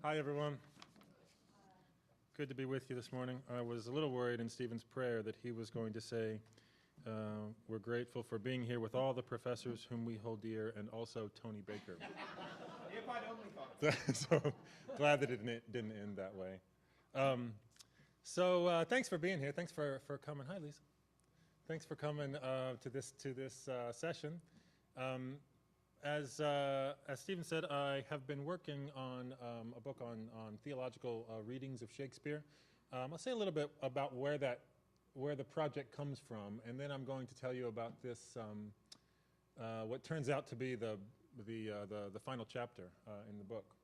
Hi, everyone. Good to be with you this morning. I was a little worried in Stephen's prayer that he was going to say, we're grateful for being here with all the professors whom we hold dear and also Tony Baker. If I'd only thought. So glad that it didn't end that way. Thanks for being here. Thanks for coming. Hi, Lisa. Thanks for coming to this session. As Stephen said, I have been working on a book on theological readings of Shakespeare. I'll say a little bit about where the project comes from, and then I'm going to tell you about this, what turns out to be the final chapter in the book.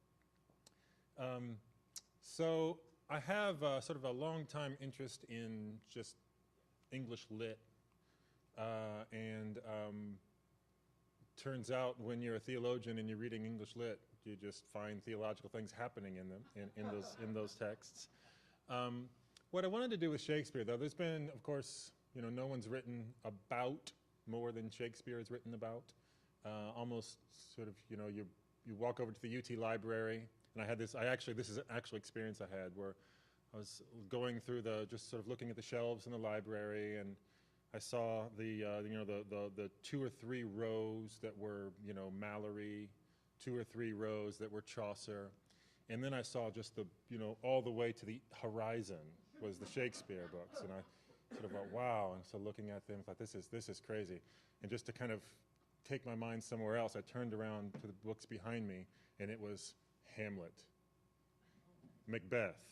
So I have sort of a long time interest in just English lit, and turns out when you're a theologian and you're reading English lit, you just find theological things happening in them in those texts. What I wanted to do with Shakespeare, though, there's been, of course, no one's written about more than Shakespeare is written about. Almost sort of, you walk over to the UT library, and I had this. This is an actual experience I had where I was going through just sort of looking at the shelves in the library, and I saw the 2 or 3 rows that were, Mallory, 2 or 3 rows that were Chaucer, and then I saw just all the way to the horizon was the Shakespeare books, and I sort of thought, wow, and so looking at them, I thought, this is crazy, and just to kind of take my mind somewhere else, I turned around to the books behind me, and it was Hamlet, Macbeth,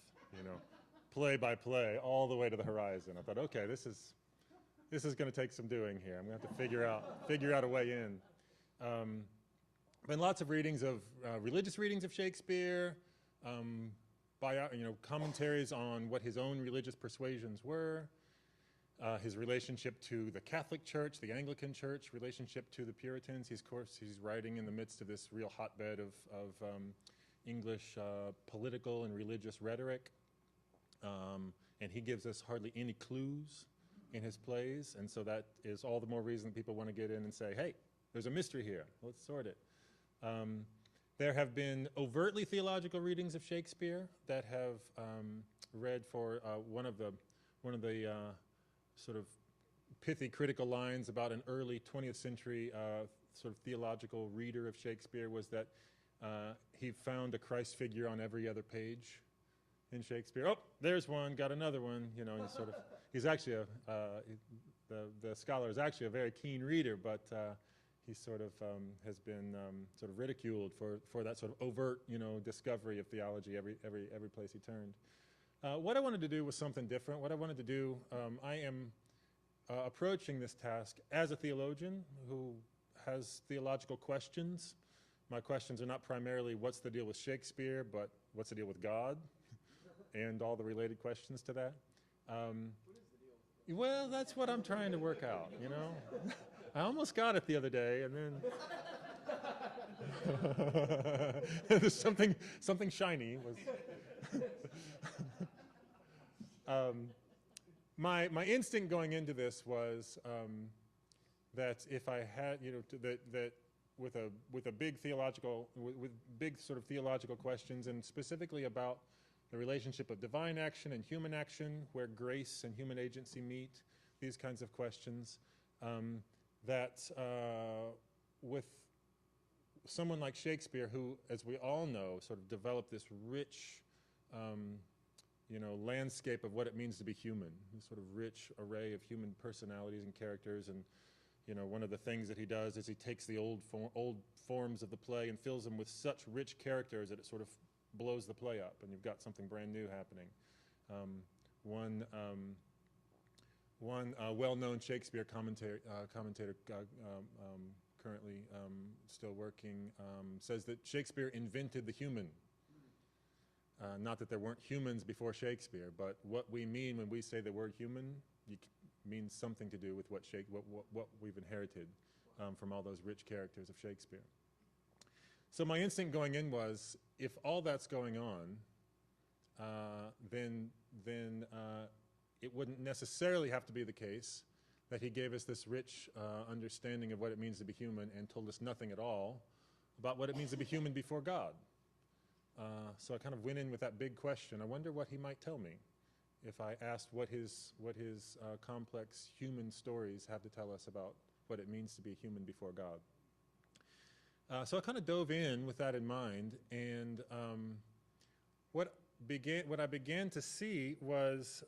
play by play, all the way to the horizon. I thought, okay, this is going to take some doing here. I'm going to have to figure out a way in. Been lots of readings of religious readings of Shakespeare, commentaries on what his own religious persuasions were, his relationship to the Catholic Church, the Anglican Church, relationship to the Puritans. He's writing in the midst of this real hotbed of English political and religious rhetoric, and he gives us hardly any clues in his plays, and so that is all the more reason that people want to get in and say, hey, there's a mystery here, let's sort it. There have been overtly theological readings of Shakespeare that have read for one of the sort of pithy critical lines about an early 20th century sort of theological reader of Shakespeare was that he found a Christ figure on every other page in Shakespeare. Oh, there's one, got another one, he's actually the scholar is actually a very keen reader, but he sort of has been sort of ridiculed for that sort of overt, discovery of theology every place he turned. What I wanted to do was something different. What I wanted to do, I am approaching this task as a theologian who has theological questions. My questions are not primarily what's the deal with Shakespeare, but what's the deal with God and all the related questions to that. Well, that's what I'm trying to work out, I almost got it the other day, and then there's something shiny was. My instinct going into this was that if I had, that with a big theological, with big sort of theological questions, and specifically about the relationship of divine action and human action, where grace and human agency meet, these kinds of questions, that with someone like Shakespeare, who, as we all know, sort of developed this rich, landscape of what it means to be human, this sort of rich array of human personalities and characters, and one of the things that he does is he takes the old forms of the play and fills them with such rich characters that it sort of blows the play up, and you've got something brand new happening. One well-known Shakespeare commentator currently still working says that Shakespeare invented the human. Not that there weren't humans before Shakespeare, but what we mean when we say the word human means something to do with what we've inherited from all those rich characters of Shakespeare. So my instinct going in was, if all that's going on, then it wouldn't necessarily have to be the case that he gave us this rich understanding of what it means to be human and told us nothing at all about what it means to be human before God. So I kind of went in with that big question. I wonder what he might tell me if I asked what his complex human stories have to tell us about what it means to be a human before God. So I kind of dove in with that in mind, and what I began to see was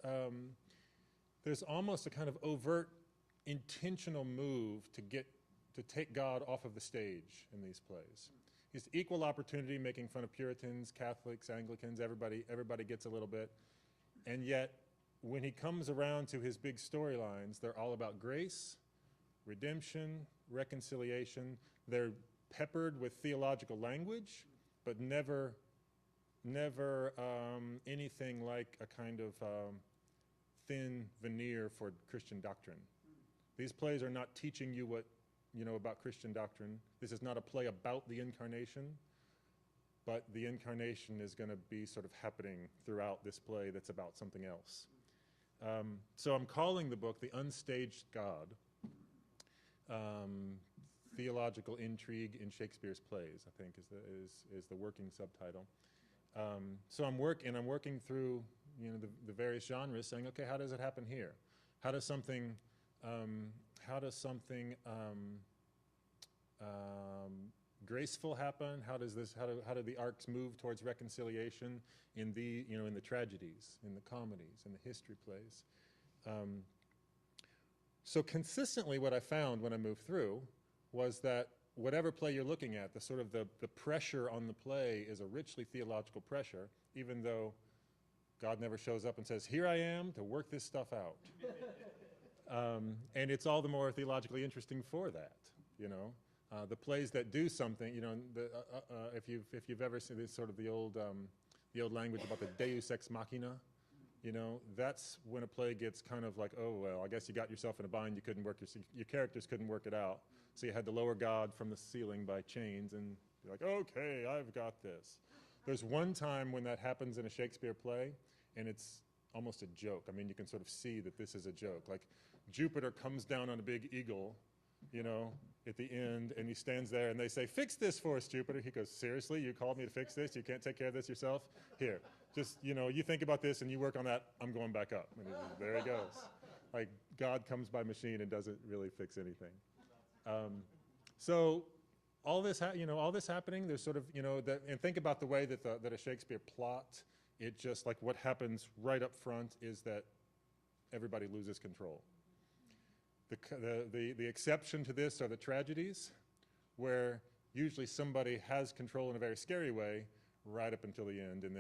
there's almost a kind of overt, intentional move to take God off of the stage in these plays. He's equal opportunity, making fun of Puritans, Catholics, Anglicans, everybody gets a little bit. And yet, when he comes around to his big storylines, they're all about grace, redemption, reconciliation. They're peppered with theological language, but never anything like a kind of thin veneer for Christian doctrine. These plays are not teaching you what about Christian doctrine. This is not a play about the incarnation, but the incarnation is going to be sort of happening throughout this play that's about something else. So I'm calling the book The Unstaged God, Theological Intrigue in Shakespeare's Plays, I think is the working subtitle. So I'm working through the various genres, saying, okay, how does it happen here? How does something graceful happen? How do the arcs move towards reconciliation in the tragedies, in the comedies, in the history plays? So consistently, what I found when I moved through was that whatever play you're looking at, the pressure on the play is a richly theological pressure, even though God never shows up and says, "Here I am to work this stuff out." And it's all the more theologically interesting for that, The plays that do something, if you've ever seen this sort of the old language about the Deus ex machina, that's when a play gets kind of like, oh well, I guess you got yourself in a bind. You couldn't work your characters couldn't work it out, so you had to lower God from the ceiling by chains, and you're like, okay, I've got this. There's one time when that happens in a Shakespeare play, and it's almost a joke. I mean, you can sort of see that this is a joke. Like, Jupiter comes down on a big eagle, at the end, and he stands there, and they say, "Fix this for us, Jupiter." He goes, "Seriously, you called me to fix this? You can't take care of this yourself? Here, just, you think about this, and you work on that. I'm going back up." And there he goes. Like, God comes by machine and doesn't really fix anything. So all this happening, there's sort of, and think about the way that a Shakespeare plot, it just, like, what happens right up front is that everybody loses control. The exception to this are the tragedies, where usually somebody has control in a very scary way right up until the end, and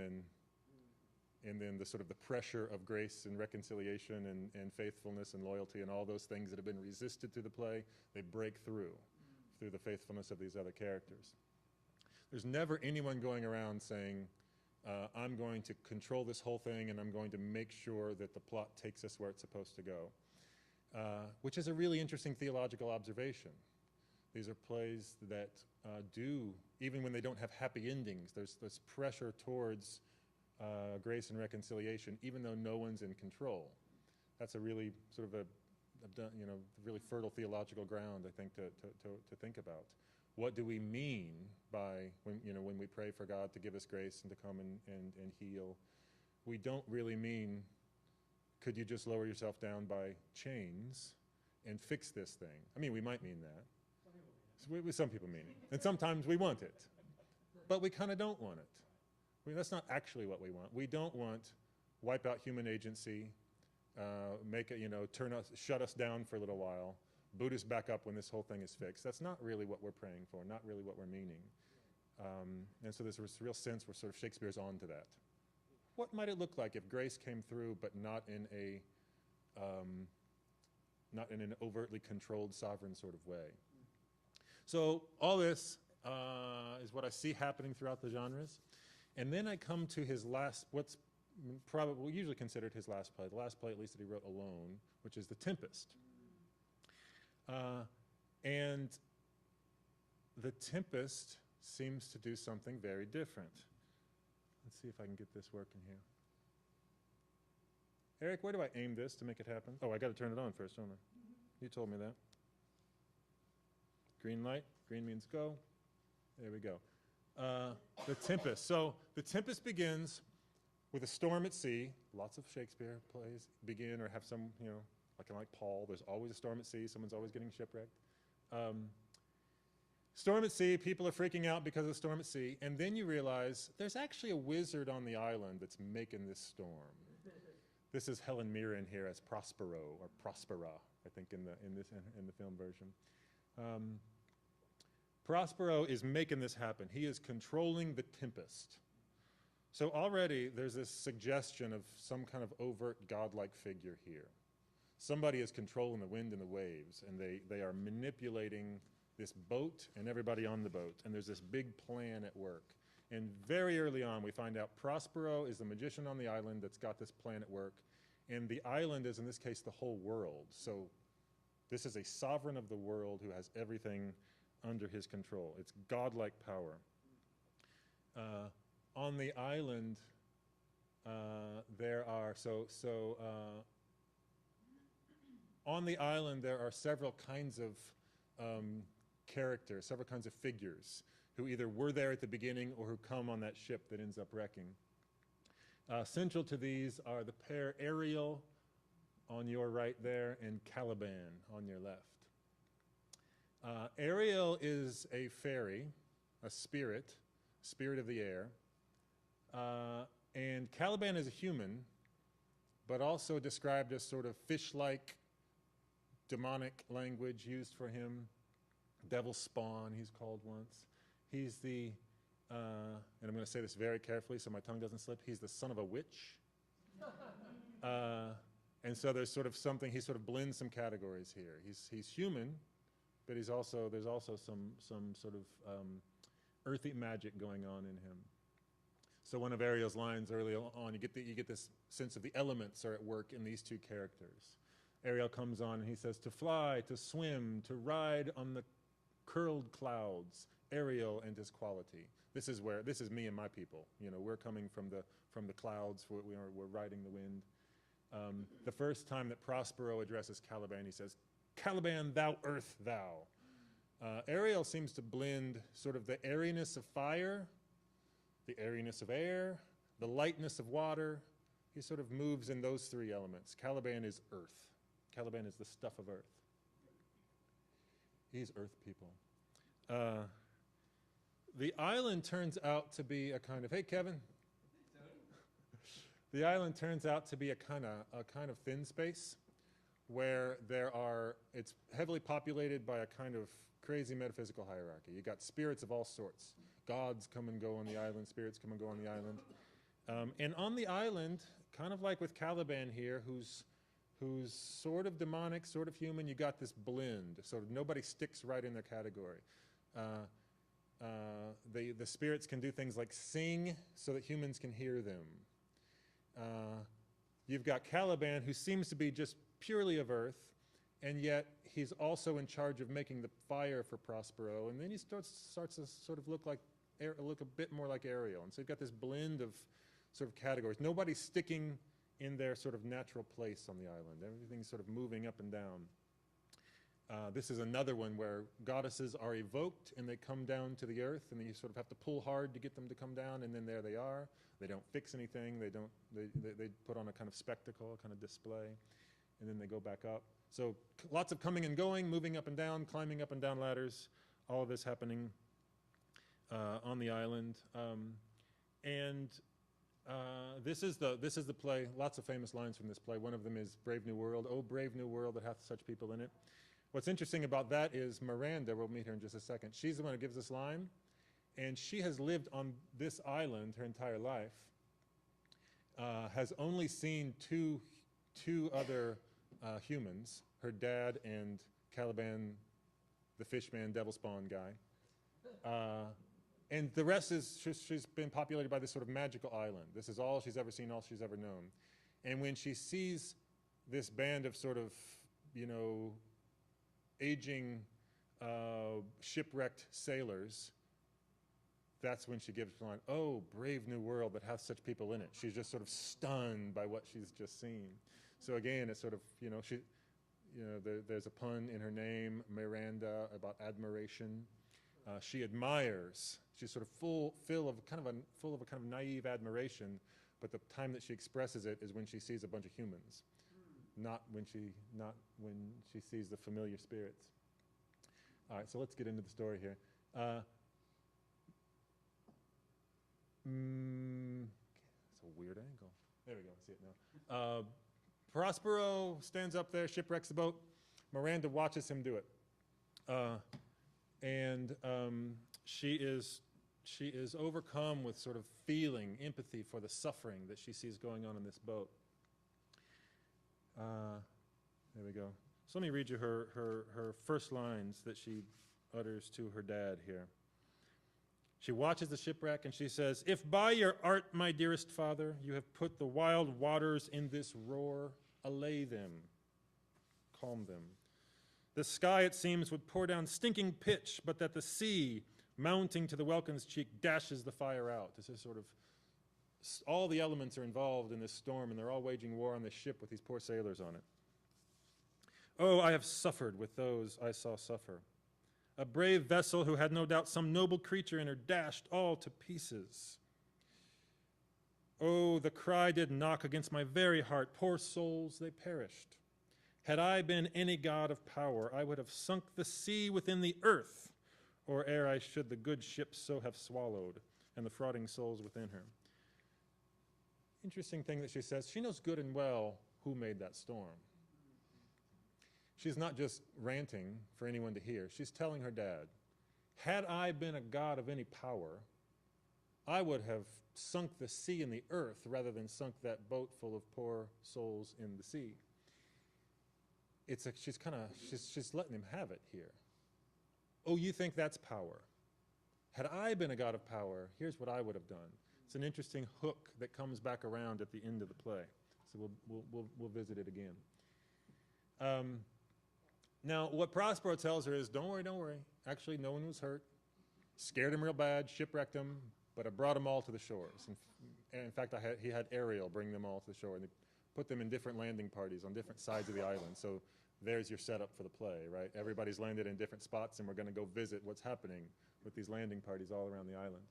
then the sort of the pressure of grace and reconciliation and faithfulness and loyalty and all those things that have been resisted through the play, they break through the faithfulness of these other characters. There's never anyone going around saying, I'm going to control this whole thing, and I'm going to make sure that the plot takes us where it's supposed to go. Which is a really interesting theological observation. These are plays that do, even when they don't have happy endings, there's this pressure towards grace and reconciliation, even though no one's in control. That's a really sort of really fertile theological ground, I think, to think about. What do we mean by when we pray for God to give us grace and to come and heal? We don't really mean, could you just lower yourself down by chains and fix this thing? I mean, we might mean that. Some people mean it. And sometimes we want it. But we kind of don't want it. That's not actually what we want. We don't want wipe out human agency, shut us down for a little while, boot us back up when this whole thing is fixed. That's not really what we're praying for, not really what we're meaning. And so there's this real sense where sort of Shakespeare's on to that. What might it look like if grace came through, but not in an overtly controlled, sovereign sort of way? So all this is what I see happening throughout the genres. And then I come to his last, what's probably usually considered his last play, the last play at least that he wrote alone, which is The Tempest. And The Tempest seems to do something very different. Let's see if I can get this working here. Eric, where do I aim this to make it happen? Oh, I got to turn it on first, don't I? You told me that. Green light. Green means go. There we go. The Tempest. So the Tempest begins with a storm at sea. Lots of Shakespeare plays begin or have some, like Paul, there's always a storm at sea. Someone's always getting shipwrecked. Storm at sea, people are freaking out because of the storm at sea. And then you realize there's actually a wizard on the island that's making this storm. This is Helen Mirren here as Prospero, or Prospera, I think in the film version. Prospero is making this happen. He is controlling the tempest. So already there's this suggestion of some kind of overt godlike figure here. Somebody is controlling the wind and the waves, and they are manipulating this boat and everybody on the boat, and there's this big plan at work. And very early on we find out Prospero is the magician on the island that's got this plan at work, and the island is in this case the whole world. So this is a sovereign of the world who has everything under his control. It's godlike power. On the island, on the island there are several kinds of characters, several kinds of figures who either were there at the beginning or who come on that ship that ends up wrecking. Central to these are the pair Ariel on your right there and Caliban on your left. Ariel is a fairy, a spirit of the air, and Caliban is a human, but also described as sort of fish-like demonic language used for him. Devil spawn, he's called once. He's the, and I'm going to say this very carefully so my tongue doesn't slip, he's the son of a witch. And so there's sort of something, he sort of blends some categories here. He's human, but there's also some sort of earthy magic going on in him. So one of Ariel's lines early on, you get this sense of the elements are at work in these two characters. Ariel comes on and he says, to fly, to swim, to ride on the curled clouds, Ariel and his quality. This is me and my people. We're coming from the clouds, we're riding the wind. The first time that Prospero addresses Caliban, he says, Caliban, thou earth, thou. Ariel seems to blend sort of the airiness of fire, the airiness of air, the lightness of water. He sort of moves in those three elements. Caliban is earth. Caliban is the stuff of earth. He's earth people. The island turns out to be a kind of, hey Kevin. The island turns out to be a kind of thin space where it's heavily populated by a kind of crazy metaphysical hierarchy. You got spirits of all sorts. Gods come and go on the island, spirits come and go on the island. And on the island, kind of like with Caliban here, who's sort of demonic, sort of human, you got this blend. So nobody sticks right in their category. The spirits can do things like sing so that humans can hear them. You've got Caliban, who seems to be just purely of earth, and yet he's also in charge of making the fire for Prospero, and then he starts to sort of look a bit more like Ariel. And so you've got this blend of sort of categories. Nobody's sticking in their sort of natural place on the island. Everything's sort of moving up and down. This is another one where goddesses are evoked and they come down to the earth, and then you sort of have to pull hard to get them to come down, and then there they are. They don't fix anything. They put on a kind of spectacle, a kind of display, and then they go back up. So lots of coming and going, moving up and down, climbing up and down ladders, all of this happening on the island. This is the play. Lots of famous lines from this play. One of them is Brave New World. Oh, brave new world that hath such people in it. What's interesting about that is Miranda, we'll meet her in just a second, she's the one who gives this line, and she has lived on this island her entire life, has only seen two other humans, her dad and Caliban, the fishman, devil spawn guy. And the rest is, she's been populated by this sort of magical island. This is all she's ever seen, all she's ever known. And when she sees this band of sort of, aging, shipwrecked sailors, that's when she gives the line, oh, brave new world that hath such people in it. She's just sort of stunned by what she's just seen. So again, it's sort of, there's a pun in her name, Miranda, about admiration. She admires. She's sort of full of a kind of naive admiration, but the time that she expresses it is when she sees a bunch of humans, not when she sees the familiar spirits. All right, so let's get into the story here. It's a weird angle. There we go. I see it now. Prospero stands up there, shipwrecks the boat. Miranda watches him do it, and she is overcome with sort of feeling, empathy for the suffering that she sees going on in this boat. There we go. So let me read you her first lines that she utters to her dad here. She watches the shipwreck and she says, "If by your art, my dearest father, you have put the wild waters in this roar, allay them, calm them. The sky, it seems, would pour down stinking pitch, but that the sea, mounting to the welkin's cheek, dashes the fire out." This is sort of, all the elements are involved in this storm, and they're all waging war on this ship with these poor sailors on it. "Oh, I have suffered with those I saw suffer. A brave vessel who had no doubt some noble creature in her dashed all to pieces. Oh, the cry did knock against my very heart. Poor souls, they perished. Had I been any god of power, I would have sunk the sea within the earth, or ere I should the good ship so have swallowed, and the frauding souls within her." Interesting thing that she says, she knows good and well who made that storm. She's not just ranting for anyone to hear. She's telling her dad, had I been a god of any power, I would have sunk the sea in the earth rather than sunk that boat full of poor souls in the sea. She's letting him have it here. Oh, you think that's power? Had I been a god of power, here's what I would have done. It's an interesting hook that comes back around at the end of the play. So we'll visit it again. Now, what Prospero tells her is, don't worry. Actually, no one was hurt. Scared him real bad, shipwrecked him, but I brought them all to the shores. And in fact, he had Ariel bring them all to the shore, and they put them in different landing parties on different sides of the island. So there's your setup for the play, right? Everybody's landed in different spots, and we're going to go visit what's happening with these landing parties all around the island.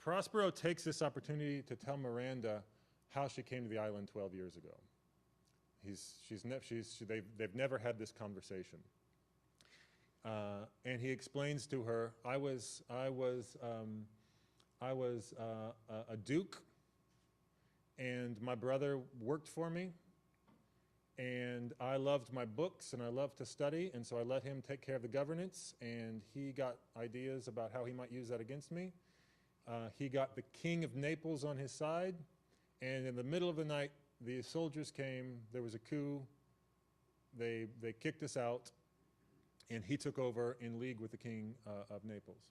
Prospero takes this opportunity to tell Miranda how she came to the island 12 years ago. They've never had this conversation. And he explains to her, I was a duke, and my brother worked for me, and I loved my books and I loved to study, and so I let him take care of the governance, and he got ideas about how he might use that against me. He got the king of Naples on his side, and in the middle of the night, the soldiers came, there was a coup, they kicked us out, and he took over in league with the king of Naples.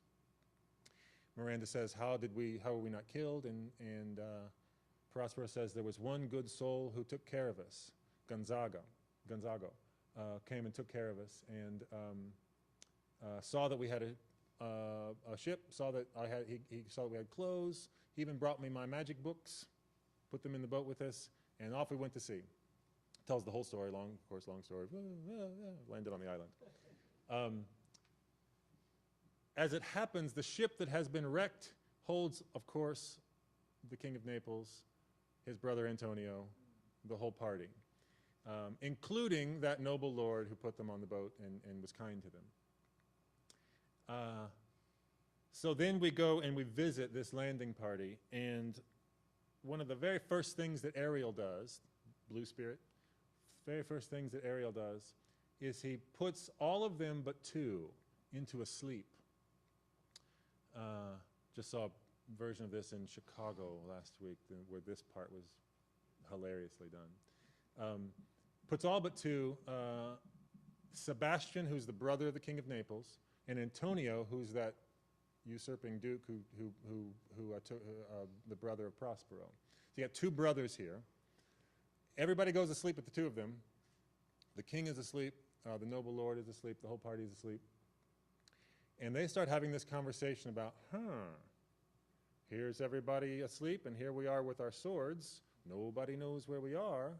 Miranda says, how were we not killed? And Prospero says, there was one good soul who took care of us. Gonzago came and took care of us, and saw that we had a ship, saw that he saw that we had clothes. He even brought me my magic books, put them in the boat with us, and off we went to sea. Tells the whole story, long story. Landed on the island. As it happens, the ship that has been wrecked holds, of course, the King of Naples, his brother Antonio, the whole party, including that noble lord who put them on the boat and was kind to them. So then we go and we visit this landing party, and one of the very first things that Ariel does, Blue Spirit, very first things that Ariel does is he puts all of them but two into a sleep. Just saw a version of this in Chicago last week where this part was hilariously done. Puts all but two, Sebastian, who's the brother of the King of Naples, and Antonio, who's that usurping duke the brother of Prospero. So you got two brothers here. Everybody goes to sleep with the two of them. The king is asleep, the noble lord is asleep, the whole party is asleep. And they start having this conversation about, here's everybody asleep, and here we are with our swords. Nobody knows where we are.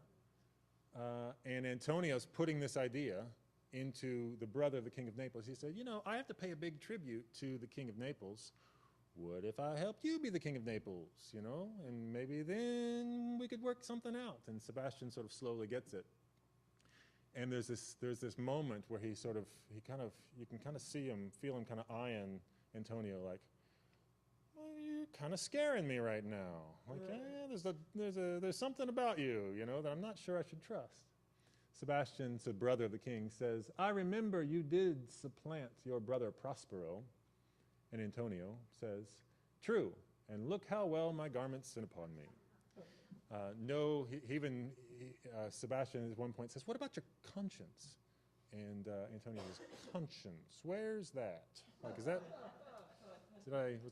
And Antonio's putting this idea into the brother of the king of Naples. He said, I have to pay a big tribute to the king of Naples. What if I helped you be the king of Naples, and maybe then we could work something out. And Sebastian sort of slowly gets it. And there's this moment where you can kind of see him, feel him kind of eyeing Antonio like, well, you're kind of scaring me right now. Like, there's something about you, that I'm not sure I should trust. Sebastian, the brother of the king, says, I remember you did supplant your brother Prospero. And Antonio says, true, and look how well my garments sit upon me. Sebastian at one point says, what about your conscience? And Antonio says, conscience, where's that? Like, was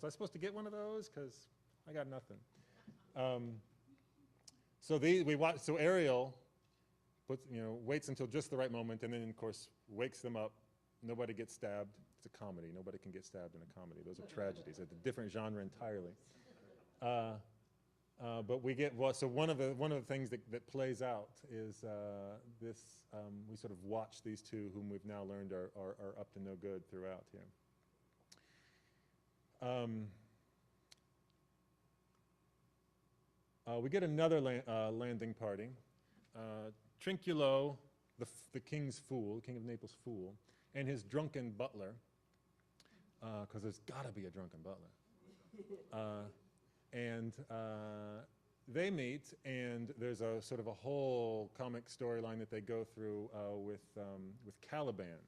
I supposed to get one of those? Because I got nothing. So Ariel waits until just the right moment, and then, of course, wakes them up. Nobody gets stabbed. It's a comedy. Nobody can get stabbed in a comedy. Those are tragedies. It's a different genre entirely. But we get so one of the things that plays out is this. We sort of watch these two, whom we've now learned are up to no good throughout here. We get another landing party. Trinculo, the king's fool, king of Naples' fool, and his drunken butler, because there's got to be a drunken butler. And they meet, and there's a sort of a whole comic storyline that they go through with Caliban,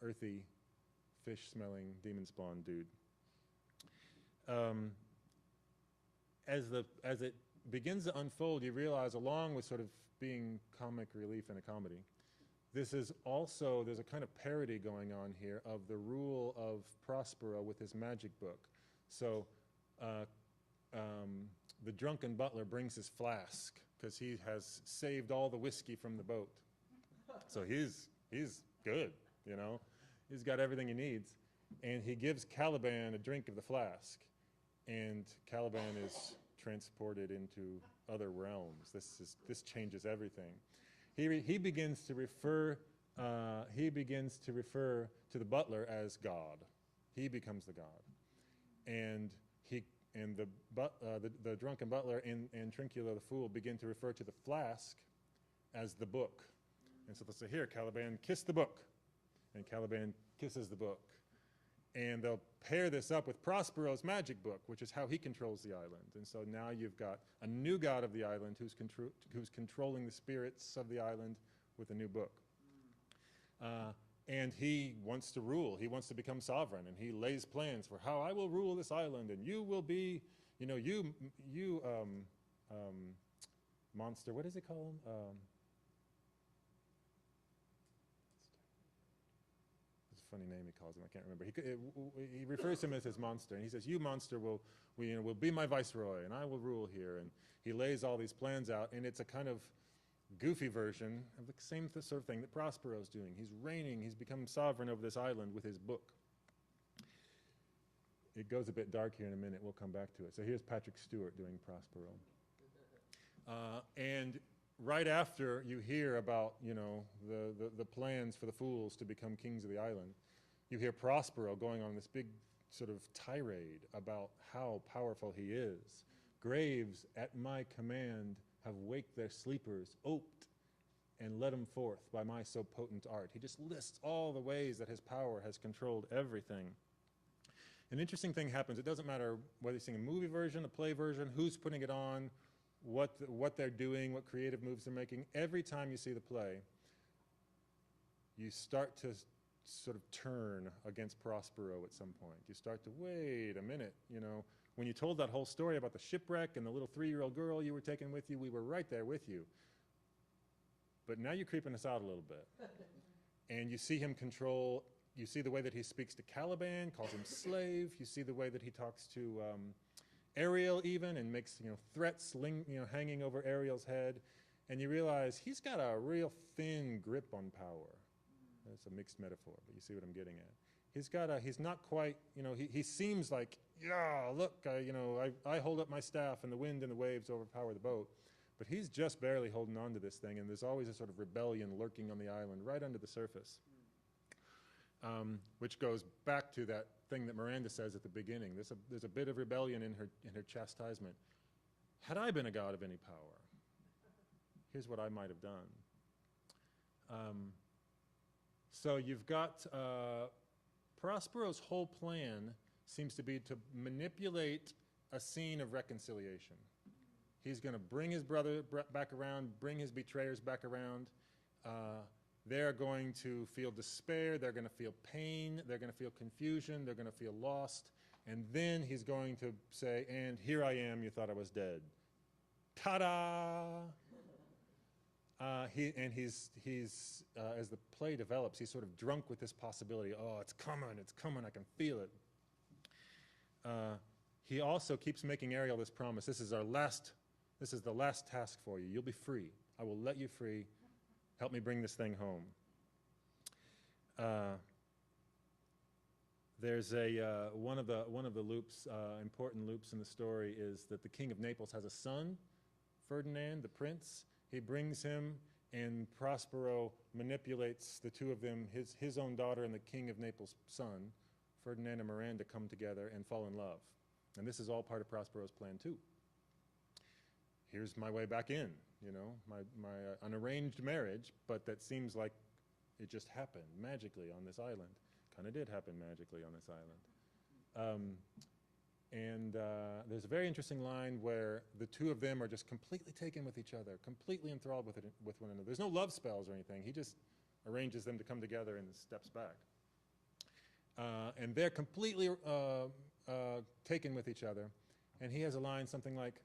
earthy, fish-smelling, demon-spawned dude. As it begins to unfold, you realize, along with sort of being comic relief in a comedy, there's a kind of parody going on here of the rule of Prospero with his magic book. So the drunken butler brings his flask because he has saved all the whiskey from the boat. So he's good, He's got everything he needs. And he gives Caliban a drink of the flask. And Caliban is transported into other realms. This changes everything. He begins to refer to the butler as God. He becomes the God, and the drunken butler and Trinculo the fool begin to refer to the flask as the book. And so they'll say, "Here, Caliban, kiss the book," and Caliban kisses the book. And they'll pair this up with Prospero's magic book, which is how he controls the island. And so now you've got a new god of the island who's controlling the spirits of the island with a new book. And he wants to rule. He wants to become sovereign. And he lays plans for how I will rule this island. And you will be, monster. What does he call him? Funny name he calls him. I can't remember. He refers to him as his monster, and he says, "You monster will be my viceroy, and I will rule here." And he lays all these plans out, and it's a kind of goofy version of the same sort of thing that Prospero's doing. He's reigning. He's become sovereign over this island with his book. It goes a bit dark here in a minute. We'll come back to it. So here's Patrick Stewart doing Prospero, and right after you hear about, the plans for the fools to become kings of the island, you hear Prospero going on this big sort of tirade about how powerful he is. Graves at my command have waked their sleepers, oped, and led them forth by my so potent art. He just lists all the ways that his power has controlled everything. An interesting thing happens. It doesn't matter whether you're seeing a movie version, a play version, who's putting it on, what they're doing, what creative moves they're making. Every time you see the play, you start to sort of turn against Prospero at some point. You start to, wait a minute, when you told that whole story about the shipwreck and the little 3-year-old girl you were taking with you, we were right there with you. But now you're creeping us out a little bit. And you see him control, you see the way that he speaks to Caliban, calls him slave. You see the way that he talks to Ariel even, and makes threats hanging over Ariel's head, and you realize he's got a real thin grip on power. That's a mixed metaphor, but you see what I'm getting at. He's not quite, he seems like, yeah, look, I hold up my staff and the wind and the waves overpower the boat, But he's just barely holding on to this thing, and there's always a sort of rebellion lurking on the island right under the surface, which goes back to that thing that Miranda says at the beginning. There's a bit of rebellion in her chastisement. Had I been a god of any power, here's what I might have done. So you've got Prospero's whole plan seems to be to manipulate a scene of reconciliation. He's going to bring his brother back around, bring his betrayers back around. They're going to feel despair. They're going to feel pain. They're going to feel confusion. They're going to feel lost. And then he's going to say, and here I am, you thought I was dead. Ta-da! He's as the play develops, he's sort of drunk with this possibility. Oh, it's coming, I can feel it. He also keeps making Ariel this promise. This is the last task for you. You'll be free. I will let you free. Help me bring this thing home. There's one of the loops, important loops in the story is that the king of Naples has a son, Ferdinand, the prince. He brings him, and Prospero manipulates the two of them, his own daughter and the king of Naples' son. Ferdinand and Miranda come together and fall in love. And this is all part of Prospero's plan too. Here's my way back in, my unarranged marriage, but that seems like it just happened magically on this island. Kind of did happen magically on this island. There's a very interesting line where the two of them are just completely taken with each other, completely enthralled with one another. There's no love spells or anything. He just arranges them to come together and steps back. And they're completely taken with each other. And he has a line something like,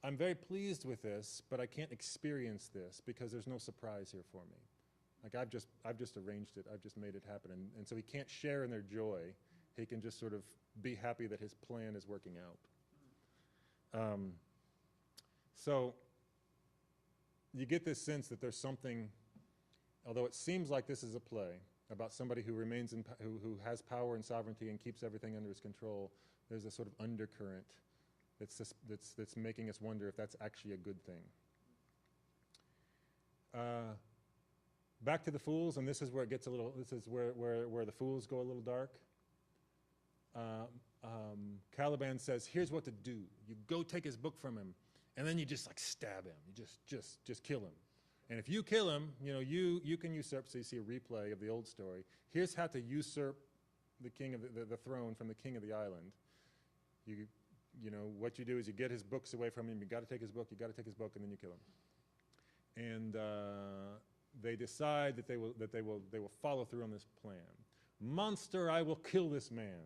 I'm very pleased with this, but I can't experience this because there's no surprise here for me. Like I've just arranged it. I've just made it happen. And so he can't share in their joy. He can just sort of be happy that his plan is working out. So you get this sense that there's something, although it seems like this is a play about somebody who remains who has power and sovereignty and keeps everything under his control, there's a sort of undercurrent that's making us wonder if that's actually a good thing. Back to the fools, and this is where it gets this is where the fools go a little dark. Caliban says, here's what to do. You go take his book from him, and then you just like stab him. You just kill him. And if you kill him, you can usurp. So you see a replay of the old story. Here's how to usurp the king of the throne from the king of the island. What you do is you get his books away from him. You got to take his book. You got to take his book, and then you kill him. And they decide that they will follow through on this plan. Monster, I will kill this man.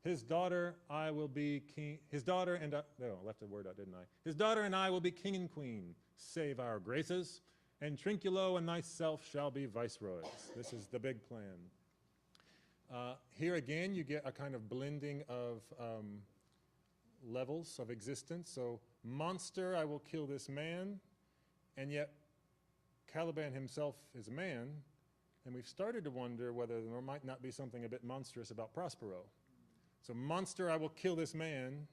His daughter, I will be king. His daughter and I left a word out, didn't I? His daughter and I will be king and queen. Save our graces, and Trinculo and thyself shall be viceroys. This is the big plan. Here again, you get a kind of blending of levels of existence. So, monster, I will kill this man, and yet Caliban himself is a man, and we've started to wonder whether there might not be something a bit monstrous about Prospero. So, monster, I will kill this man,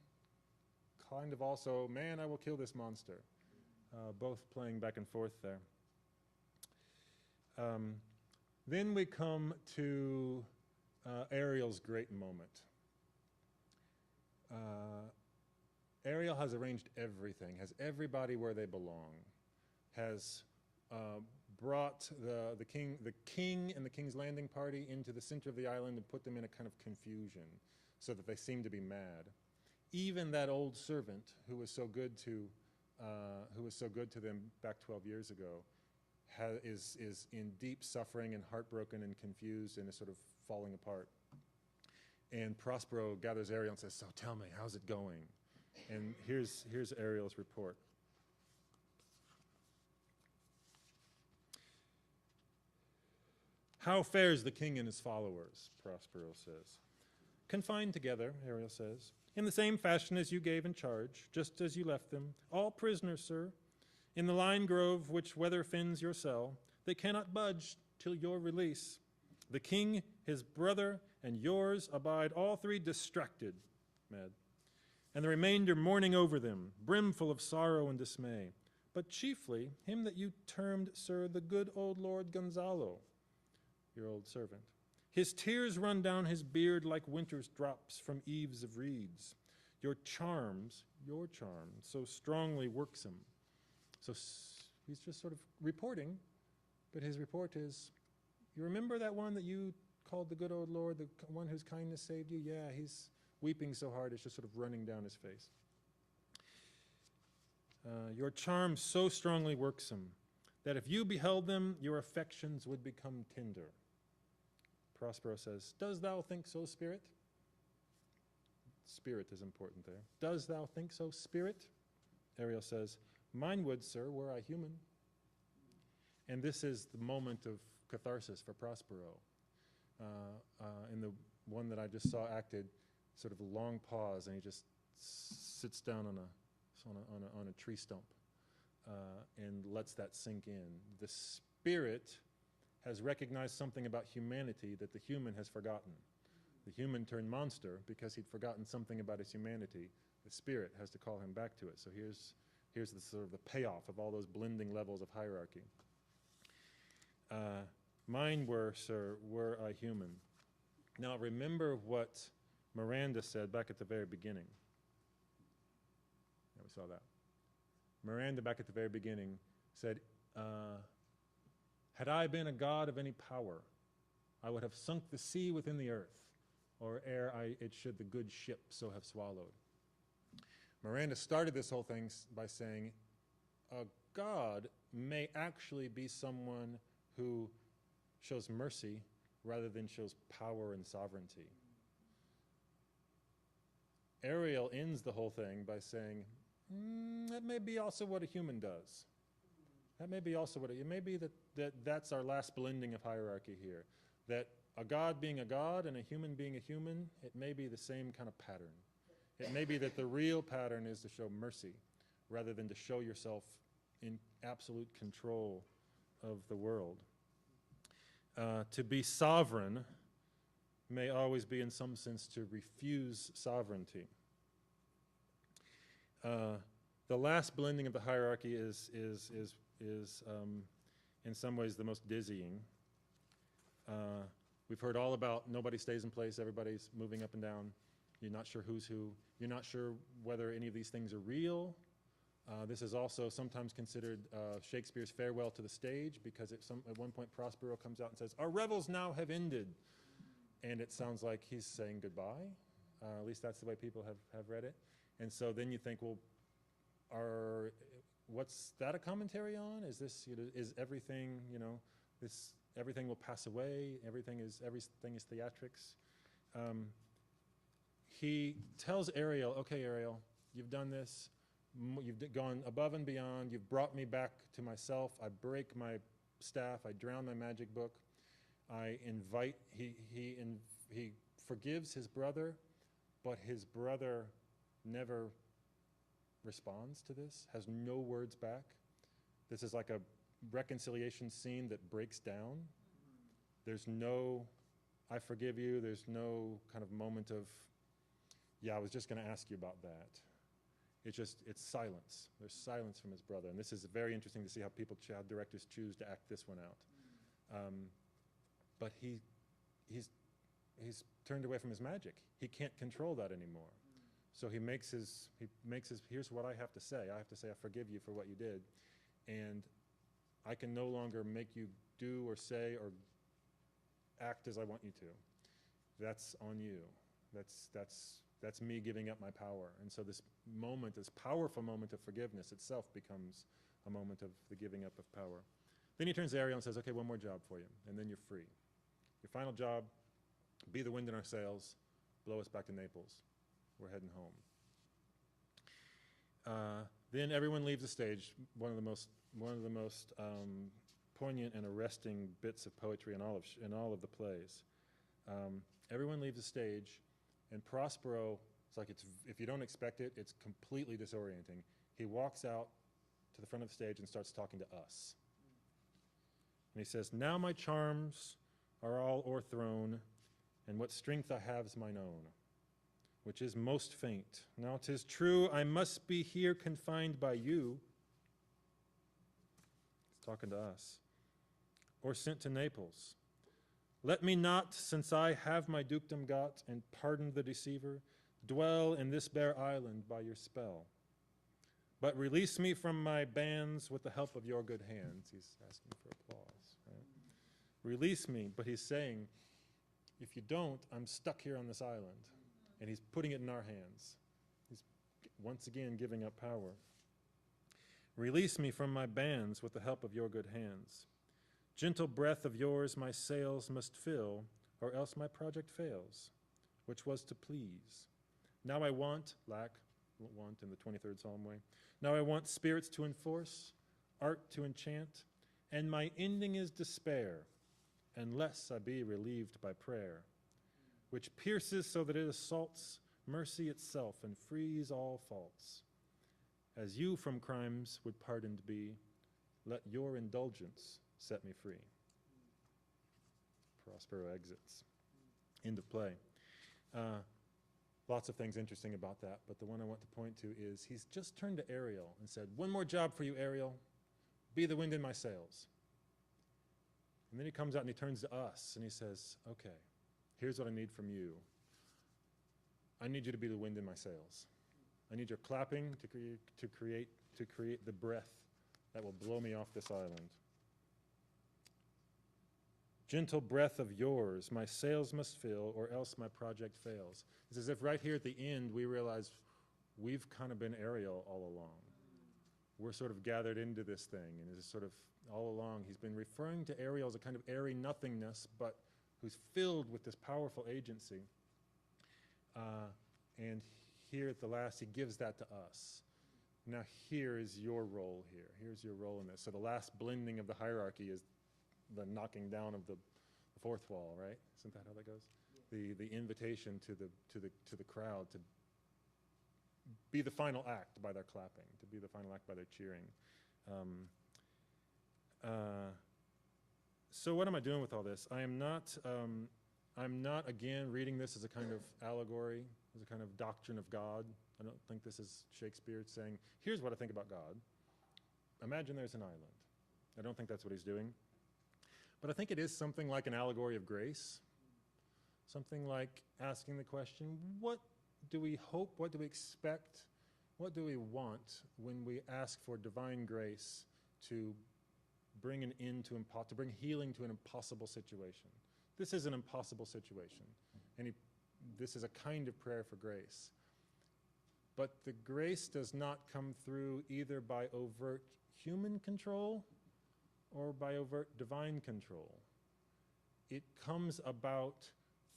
kind of also, man, I will kill this monster. Both playing back and forth there. Then we come to Ariel's great moment. Ariel has arranged everything, has everybody where they belong, has brought the king and the King's Landing party into the center of the island and put them in a kind of confusion so that they seem to be mad. Even that old servant who was so good to them back 12 years ago is in deep suffering and heartbroken and confused and is sort of falling apart. And Prospero gathers Ariel and says, so tell me, how's it going? And here's Ariel's report. How fares the king and his followers? Prospero says. Confined together, Ariel says, in the same fashion as you gave in charge, just as you left them, all prisoners, sir, in the lime grove which weather fins your cell. They cannot budge till your release. The king, his brother, and yours abide all three distracted, mad, and the remainder mourning over them, brimful of sorrow and dismay. but chiefly him that you termed, sir, the good old Lord Gonzalo, your old servant. His tears run down his beard like winter's drops from eaves of reeds. Your charm, so strongly works him. So he's just sort of reporting, but his report is, you remember that one that you called the good old Lord, the one whose kindness saved you? Yeah, he's weeping so hard it's just sort of running down his face. Your charm so strongly works him, that if you beheld them, your affections would become tender. Prospero says, does thou think so, Spirit? Spirit is important there. Does thou think so, Spirit? Ariel says, mine would, sir, were I human. And this is the moment of catharsis for Prospero. In the one that I just saw acted, sort of a long pause, and he just sits down on a tree stump and lets that sink in. The Spirit has recognized something about humanity that the human has forgotten. The human turned monster because he'd forgotten something about his humanity. The Spirit has to call him back to it. So here's the sort of the payoff of all those blending levels of hierarchy. Mine were, sir, were I human. Now remember what Miranda said back at the very beginning. Yeah, we saw that. Miranda back at the very beginning said, had I been a god of any power, I would have sunk the sea within the earth, or ere it should the good ship so have swallowed. Miranda started this whole thing by saying, a god may actually be someone who shows mercy rather than shows power and sovereignty. Ariel ends the whole thing by saying, that may be also what a human does. That may be also what it may be that's our last blending of hierarchy here. That a god being a god and a human being a human, it may be the same kind of pattern. It may be that the real pattern is to show mercy rather than to show yourself in absolute control of the world. To be sovereign may always be in some sense to refuse sovereignty. The last blending of the hierarchy is in some ways the most dizzying. We've heard all about nobody stays in place, everybody's moving up and down. You're not sure who's who. You're not sure whether any of these things are real. This is also sometimes considered Shakespeare's farewell to the stage, because at one point Prospero comes out and says, our revels now have ended. And it sounds like he's saying goodbye. At least that's the way people have read it. And so then you think, well, what's that a commentary on? Is this, is everything, everything will pass away, everything is theatrics? He tells Ariel, okay, Ariel, you've done this, you've gone above and beyond, you've brought me back to myself, I break my staff, I drown my magic book, I invite, he forgives his brother, but his brother never responds to this, has no words back. This is like a reconciliation scene that breaks down. There's no, I forgive you, there's no kind of moment of, yeah, I was just going to ask you about that. It's silence. There's silence from his brother. And this is very interesting to see how directors choose to act this one out. But he's turned away from his magic. He can't control that anymore. So he makes his, here's what I have to say. I have to say, I forgive you for what you did. And I can no longer make you do or say or act as I want you to. That's on you. That's me giving up my power. And so this moment, this powerful moment of forgiveness itself becomes a moment of the giving up of power. Then he turns to Ariel and says, okay, one more job for you, and then you're free. Your final job, be the wind in our sails, blow us back to Naples. We're heading home. Then everyone leaves the stage. One of the most poignant and arresting bits of poetry in all of the plays. Everyone leaves the stage, and Prospero, if you don't expect it, it's completely disorienting. He walks out to the front of the stage and starts talking to us. And he says, now my charms are all o'erthrown, and what strength I have is mine own, which is most faint. Now 'tis true I must be here confined by you, talking to us, or sent to Naples. Let me not, since I have my dukedom got and pardoned the deceiver, dwell in this bare island by your spell. But release me from my bands with the help of your good hands. He's asking for applause, right? Release me, but he's saying, if you don't, I'm stuck here on this island. And he's putting it in our hands. He's once again giving up power. Release me from my bands with the help of your good hands. Gentle breath of yours my sails must fill, or else my project fails, which was to please. Now I want, lack, want in the 23rd Psalm way. Now I want spirits to enforce, art to enchant, and my ending is despair, unless I be relieved by prayer, which pierces so that it assaults mercy itself and frees all faults. As you from crimes would pardoned be, let your indulgence set me free. Prospero exits. End of play. Lots of things interesting about that, but the one I want to point to is he's just turned to Ariel and said, one more job for you, Ariel. Be the wind in my sails. And then he comes out and he turns to us and he says, okay, here's what I need from you. I need you to be the wind in my sails. I need your clapping to create the breath that will blow me off this island. Gentle breath of yours, my sails must fill, or else my project fails. It's as if right here at the end we realize we've kind of been Ariel all along. We're sort of gathered into this thing, and it's sort of all along he's been referring to Ariel as a kind of airy nothingness, but who's filled with this powerful agency. And here at the last, he gives that to us. Now here is your role here. Here's your role in this. So the last blending of the hierarchy is the knocking down of the fourth wall, right? Isn't that how that goes? Yeah. The invitation to the crowd to be the final act by their clapping, to be the final act by their cheering. So what am I doing with all this? I'm not again reading this as a kind of allegory, as a kind of doctrine of God. I don't think this is Shakespeare saying, here's what I think about God. Imagine there's an island. I don't think that's what he's doing. But I think it is something like an allegory of grace, something like asking the question, what do we hope, what do we expect, what do we want when we ask for divine grace to bring an end to to bring healing to an impossible situation? This is an impossible situation, and this is a kind of prayer for grace. But the grace does not come through either by overt human control or by overt divine control. It comes about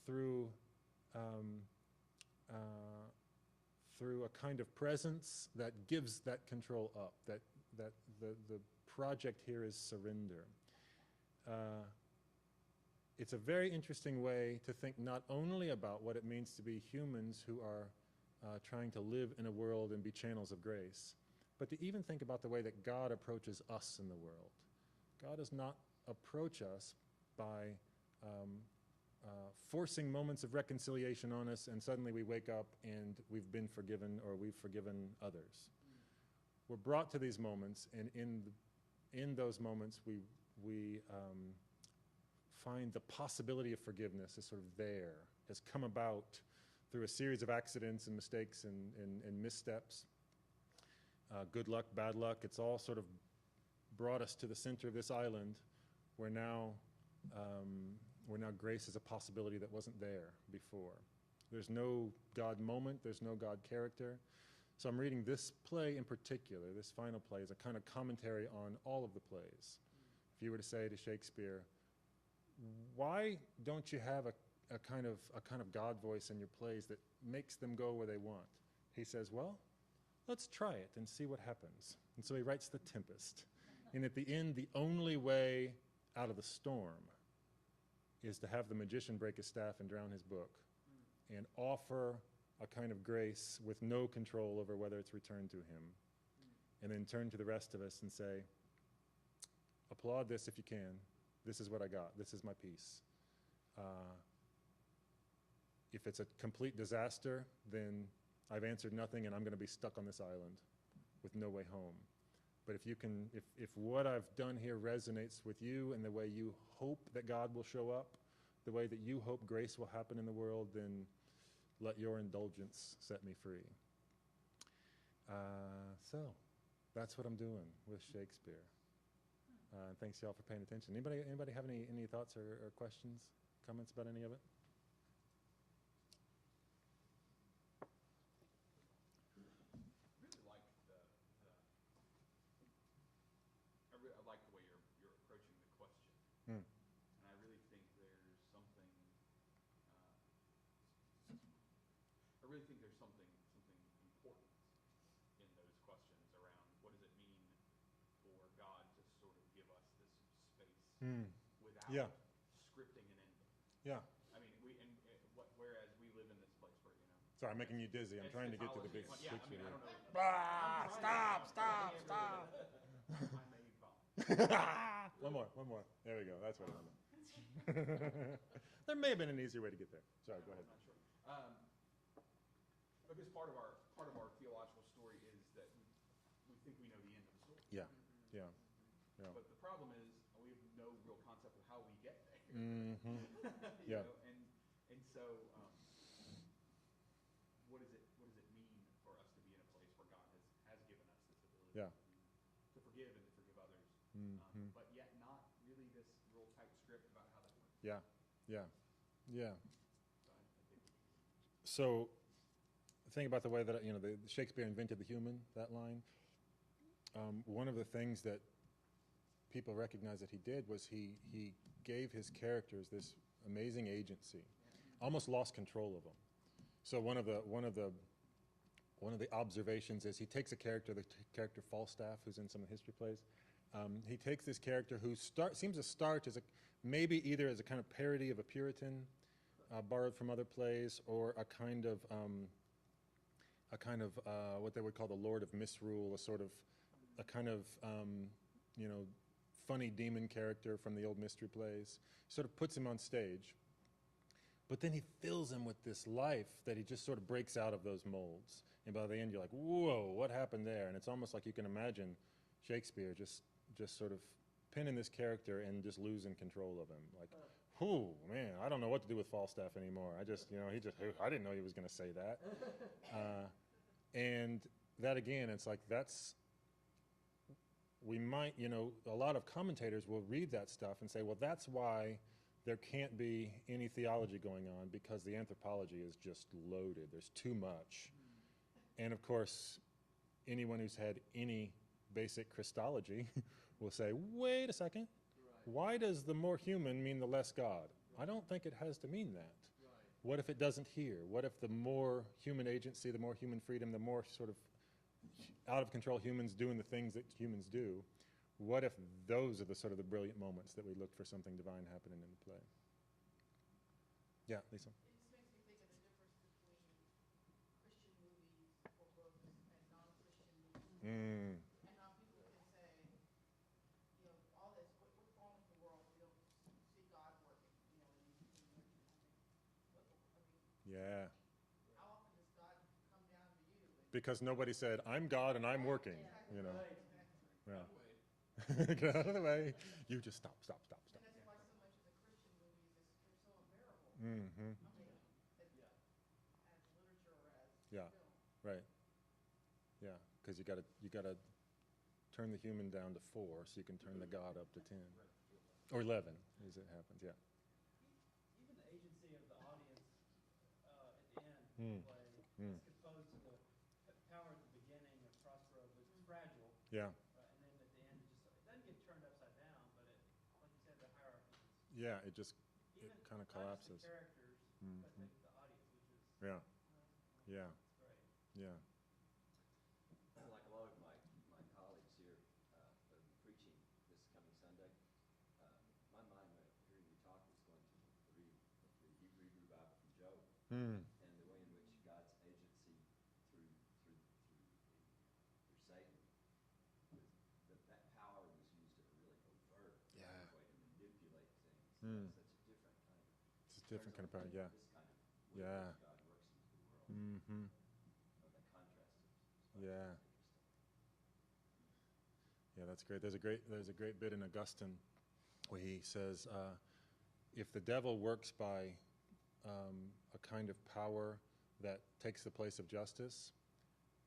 through a kind of presence that gives that control up, that the project here is surrender. It's a very interesting way to think not only about what it means to be humans who are trying to live in a world and be channels of grace, but to even think about the way that God approaches us in the world. God does not approach us by forcing moments of reconciliation on us and suddenly we wake up and we've been forgiven or we've forgiven others. We're brought to these moments, and in those moments we find the possibility of forgiveness is sort of there, has come about through a series of accidents and mistakes and missteps. Good luck, bad luck, it's all sort of brought us to the center of this island where now grace is a possibility that wasn't there before. There's no God moment, there's no God character. So I'm reading this play in particular, this final play, as a kind of commentary on all of the plays. If you were to say to Shakespeare, why don't you have a kind of God voice in your plays that makes them go where they want? He says, well, let's try it and see what happens. And so he writes the Tempest. And at the end, the only way out of the storm is to have the magician break his staff and drown his book and offer a kind of grace with no control over whether it's returned to him. And then turn to the rest of us and say, applaud this if you can. This is what I got. This is my piece. If it's a complete disaster, then I've answered nothing and I'm going to be stuck on this island with no way home. But if you can, if what I've done here resonates with you and the way you hope that God will show up, the way that you hope grace will happen in the world, then let your indulgence set me free. So that's what I'm doing with Shakespeare. Thanks y'all for paying attention. Anybody have any thoughts or questions, comments about any of it? I like the way you're approaching the question, Mm. and I really think there's something. I really think there's something important in those questions around what does it mean for God to sort of give us this space without Yeah. scripting an ending. Yeah. I mean, whereas we live in this place where Sorry, I'm making you dizzy. I'm it's trying to get to the theology. big Yeah, I picture mean, I here. don't know. Stop! I may vomit. One more. There we go. That's what I wanted. There may have been an easier way to get there. Sorry, go ahead. I'm not sure. Because part of our theological story is that we think we know the end of the story. Yeah. But the problem is we have no real concept of how we get there. Mm-hmm. You Yeah. know, and so what does it mean for us to be in a place where God has given us this ability Yeah. to forgive and to forgive others, but yet not really this real tight script about how that works. Yeah. So I think So, think about the way that Shakespeare invented the human. That line. One of the things that people recognize that he did was he gave his characters this amazing agency, almost lost control of them. So one of the observations is he takes a character, the character Falstaff, who's in some of the history plays. He takes this character who seems to start as maybe either as a kind of parody of a Puritan, borrowed from other plays, or a kind of what they would call the Lord of Misrule, a kind of funny demon character from the old mystery plays. Sort of puts him on stage, but then he fills him with this life that he just sort of breaks out of those molds. And by the end, you're like, whoa, what happened there? And it's almost like you can imagine Shakespeare just sort of pinning this character and just losing control of him. Like, whew, man, I don't know what to do with Falstaff anymore. I didn't know he was going to say that. And that again, it's like we might, a lot of commentators will read that stuff and say, well, that's why there can't be any theology going on, because the anthropology is just loaded. There's too much. And of course, anyone who's had any basic Christology will say, wait a second, why does the more human mean the less God? I don't think it has to mean that. What if it doesn't here? What if the more human agency, the more human freedom, the more sort of out of control humans doing the things that humans do, what if those are the sort of the brilliant moments that we look for something divine happening in the play? Yeah, Lisa? It just makes me think of the difference between Christian movies or books and non-Christian movies. And how people can say, all this, what's wrong with the world? We don't see God working, in these movies. Yeah. How often does God come down to you? Because nobody said, I'm God and I'm working, Exactly. Yeah. Get out of the way. You just stop. And that's why so much of the Christian movies, they're so unbearable. Mm-hmm. As literature or as Yeah. film. Right. Yeah, because you gotta turn the human down to 4 so you can turn the God up to 10. Or 11, as it happens, yeah. Even the agency of the audience at the end of the play is composed of the power at the beginning of Prospero, but it's fragile. Yeah. And then at the end, it doesn't get turned upside down, but like you said, the hierarchy is Yeah, it even kind of not just collapses. the characters, but the audience, which is Yeah, yeah, it's great. yeah. Like a lot of my colleagues here that will be preaching this coming Sunday, my mind hearing you talk was going to the Hebrew Bible from Job, and the way in which God's agency through Satan, that power was used in a really overt Yeah. way to manipulate things. Such a different kind of. It's a different kind of power, yeah. This kind of way Yeah. in which God works into the world. Mm-hmm. The contrast is Yeah. interesting. Yeah, that's great. There's a great bit in Augustine where he says, if the devil works by a kind of power that takes the place of justice,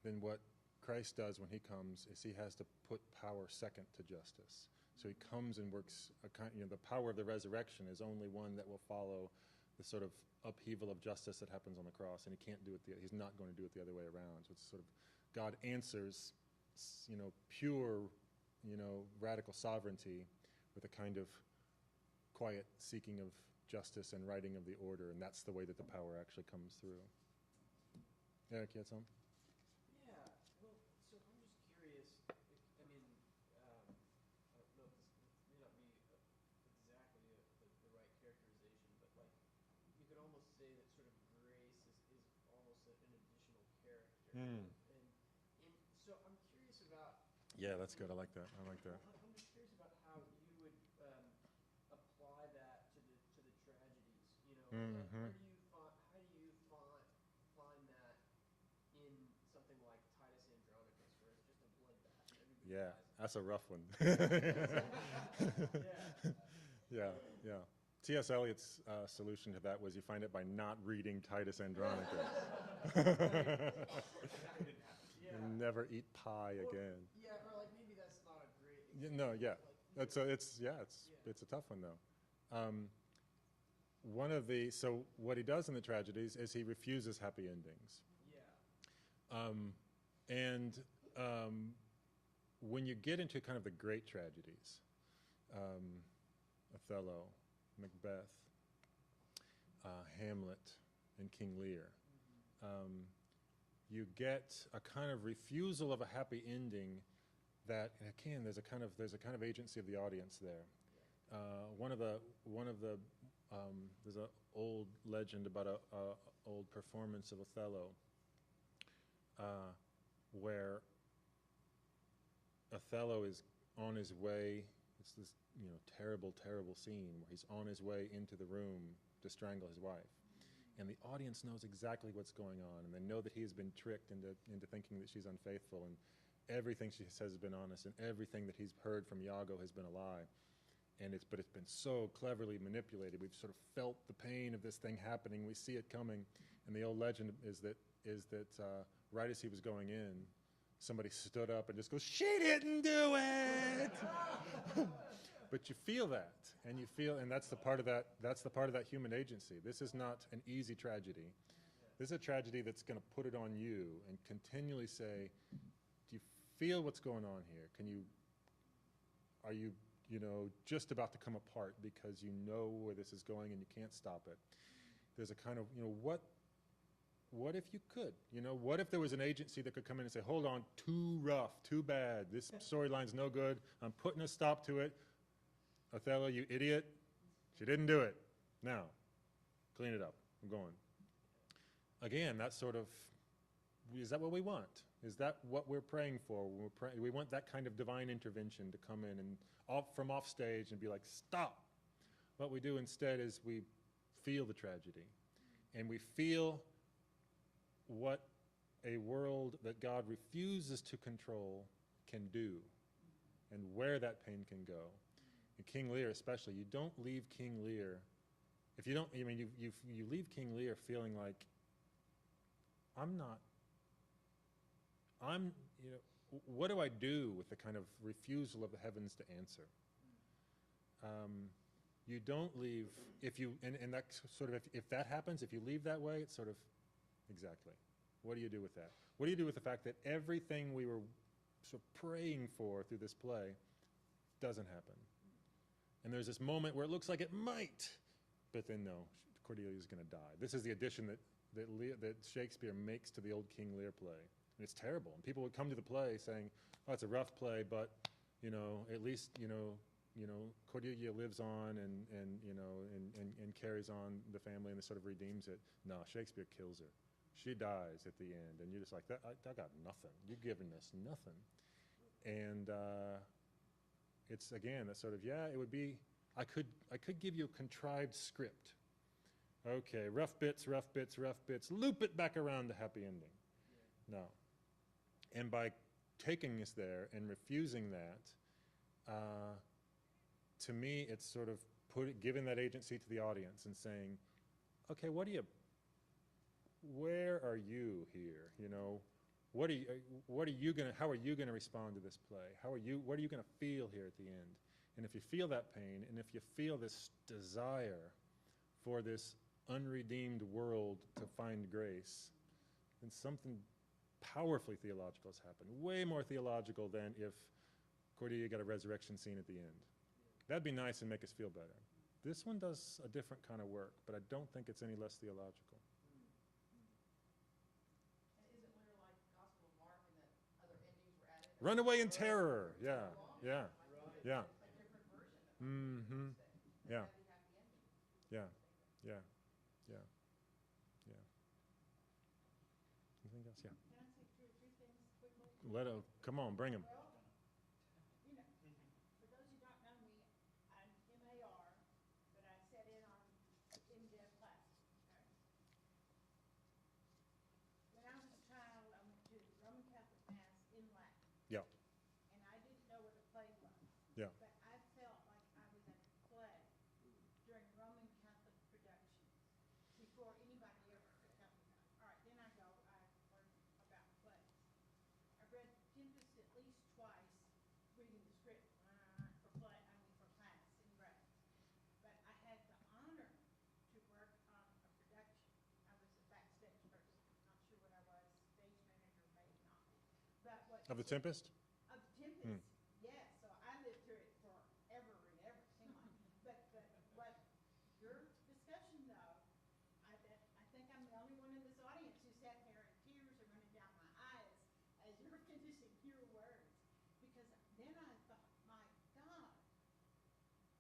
then what Christ does when he comes is he has to put power second to justice. So he comes and works the power of the resurrection is only one that will follow the sort of upheaval of justice that happens on the cross, and he can't do it. He's not going to do it the other way around. So it's sort of God answers, pure, radical sovereignty with a kind of quiet seeking of justice and righting of the order, and that's the way that the power actually comes through. Eric, you had something? Yeah, well, so I'm just curious, I don't know if this may not be exactly the right characterization, but like, you could almost say that sort of grace is almost an additional character. Mm. And so I'm curious about... Yeah, that's good. I like that. I like that. I'm just curious about how you would apply that to the tragedies, Mm-hmm. like how do you find that in something like Titus Andronicus, where it's just a bloodbath and everybody Yeah, dies? that's a rough one. Yeah. Yeah. T.S. Eliot's solution to that was you find it by not reading Titus Andronicus. Yeah. Never eat pie again. Yeah, or like maybe that's not a great No, yeah. Like, It's a tough one though. So what he does in the tragedies is he refuses happy endings. yeah. When you get into kind of the great tragedies, Othello, Macbeth, Hamlet, and King Lear, you get a kind of refusal of a happy ending that, again, there's a kind of agency of the audience there. There's an old legend about a old performance of Othello, where Othello is on his way. It's this terrible, terrible scene where he's on his way into the room to strangle his wife, and the audience knows exactly what's going on, and they know that he's been tricked into thinking that she's unfaithful, and everything she says has been honest, and everything that he's heard from Iago has been a lie. But it's been so cleverly manipulated. We've sort of felt the pain of this thing happening. We see it coming, and the old legend is that right as he was going in, somebody stood up and just goes, "She didn't do it." But you feel that, and that's the part of that human agency. This is not an easy tragedy. This is a tragedy that's going to put it on you and continually say, "Do you feel what's going on here? Are you just about to come apart because you know where this is going and you can't stop it?" There's a kind of, what if you could? What if there was an agency that could come in and say, "Hold on, too rough, too bad. This storyline's no good. I'm putting a stop to it. Othello, you idiot. She didn't do it. Now, clean it up. I'm going." Again, that sort of, is that what we want? Is that what we're praying for? We want that kind of divine intervention to come in and from off stage and be like, "Stop." What we do instead is we feel the tragedy, and we feel what a world that God refuses to control can do, and where that pain can go. And King Lear especially, you don't leave King Lear, if you don't, you leave King Lear feeling like, what do I do with the kind of refusal of the heavens to answer? You don't leave, and that sort of, if that happens, if you leave that way, it's sort of, exactly. What do you do with that? What do you do with the fact that everything we were sort of praying for through this play doesn't happen? And there's this moment where it looks like it might, but then no, Cordelia's going to die. This is the addition that Shakespeare makes to the old King Lear play. And it's terrible. And people would come to the play saying, "Oh, it's a rough play, but at least Cordelia lives on and carries on the family and sort of redeems it." No, Shakespeare kills her. She dies at the end, and you're just like, I got nothing. You're giving us nothing. And it's, again, that sort of, it would be, I could give you a contrived script. Okay, rough bits, loop it back around to happy ending. No. And by taking us there and refusing that, to me, it's sort of giving that agency to the audience and saying, okay, where are you here? You know, how are you gonna respond to this play? What are you gonna feel here at the end? And if you feel that pain, and if you feel this desire for this unredeemed world to find grace, then something powerfully theological has happened. Way more theological than if Cordelia got a resurrection scene at the end. That'd be nice and make us feel better. This one does a different kind of work, but I don't think it's any less theological. And isn't Winter like Gospel of Mark and that other endings were added? Runaway in terror. Yeah, yeah, yeah. A different version of it. Mm-hmm. Yeah, Happy, happy ending. yeah, yeah, yeah, yeah. Anything else? Yeah. Can I say two or three things quickly? Come on, bring them. Well, you know, for those who don't know me, I'm MAR, but I sat in on in-dev classes, okay? When I was a child, I went to Roman Catholic Mass in Latin, Yeah, and I didn't know what a play was. yeah. But I felt like I was at a play during Roman Catholic productions before anybody ever could help me. All right, then I learned about plays. I read Tempest at least twice, reading the script for play, I mean for class in grade. But I had the honor to work on a production. I was a backstage person. Not sure what I was, stage manager, maybe not. But what Of the Tempest? of Tempest, yes. So I lived through it forever and ever, it seemed like. But what your discussion though, I think I'm the only one in this audience who sat there and tears are running down my eyes as you're finishing your words. Because then I thought, my God.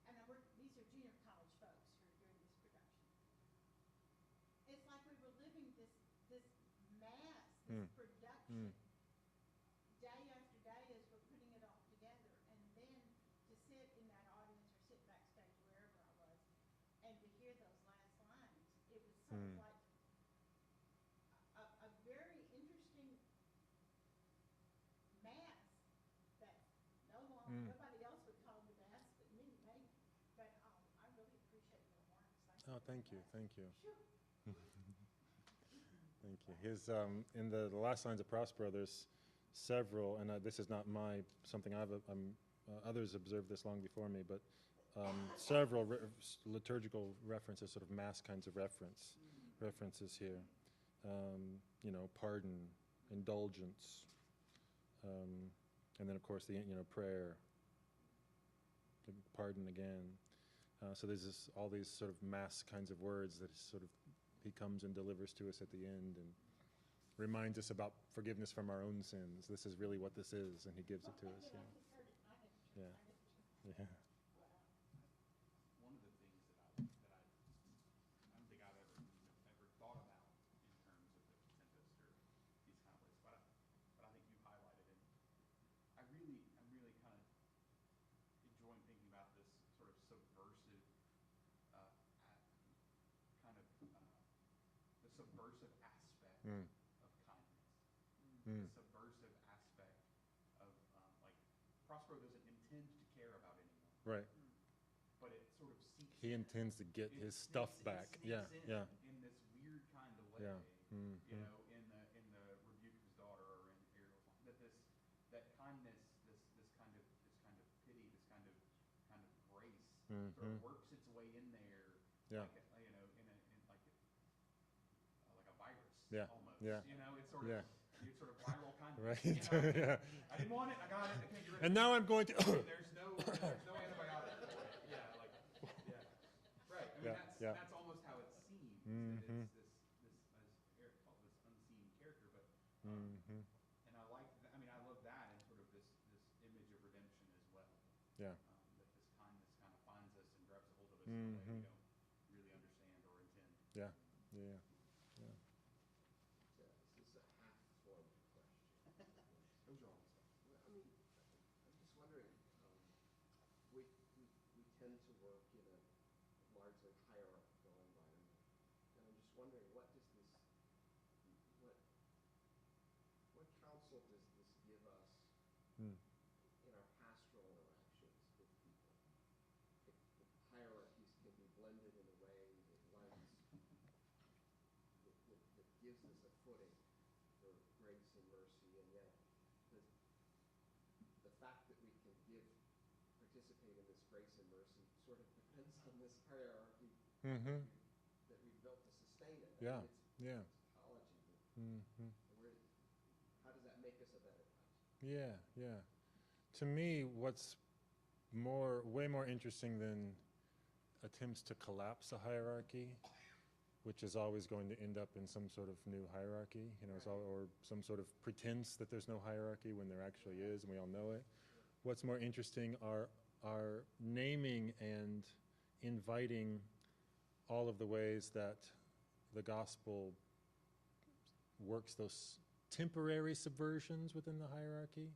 And these are junior college folks who are doing this production. It's like we were living this mass, this production. Day after day as we're putting it all together, and then to sit in that audience or sit backstage wherever I was, and to hear those last lines, it was sort of like a very interesting mass that nobody else would call the mass but me, maybe. But I really appreciate your remarks. Oh, thank you, thank you. Sure. Thank you. In the last lines of Prospero, there's several, and this is not something others observed this long before me, but several liturgical references, sort of mass kinds of references here. You know, pardon, indulgence, and then of course the prayer, the pardon again. So there's all these sort of mass kinds of words that he comes and delivers to us at the end and reminds us about forgiveness from our own sins. This is really what this is, and he gives it to us. Yeah. Yeah. One of the things that I don't think I've ever thought about in terms of the Tempest or these kind of plays, but I think you highlighted it. I'm really kind of enjoying thinking about this sort of subversive the subversive aspect of kindness, the subversive aspect of like Prospero doesn't intend to care about anyone, Right. but it sort of seeps. He intends to get his stuff back. Yeah. Yeah. In this weird kind of way. Yeah. You know, in the rebuke of his daughter, or in Ariel's that kindness, this kind of pity, this kind of grace, sort of works its way in there. Yeah. Like, you know, like a virus. Yeah. Almost. Yeah. You know, it's sort of viral kindness. Right. You know? Yeah. I didn't want it. I got it. I can't get rid of it. And now I'm going to. There's no antibiotic for it. Yeah, like, yeah. Right. I mean, that's almost how it seems. That it's this, as Eric called this unseen character, but and I like that. I mean, I love that and sort of this image of redemption as well. Yeah. That this kindness kind of finds us and grabs a hold of us in a way we don't really understand or intend. Yeah. Yeah. Yeah. This is a half-formed question. Those are all stuff. Well, I mean, I'm just wondering, we tend to work in a largely hierarchical environment, and I'm just wondering, what counsel does this give us in our pastoral interactions as a footing for grace and mercy, and yet the fact that we can participate in this grace and mercy sort of depends on this hierarchy Mm-hmm. that we've built to sustain it. Yeah, I mean, yeah. it's ecology. Mm-hmm. How does that make us a better place? Yeah, yeah. To me, what's way more interesting than attempts to collapse a hierarchy, which is always going to end up in some sort of new hierarchy, or some sort of pretense that there's no hierarchy when there actually is, and we all know it. What's more interesting are naming and inviting all of the ways that the gospel works those temporary subversions within the hierarchy,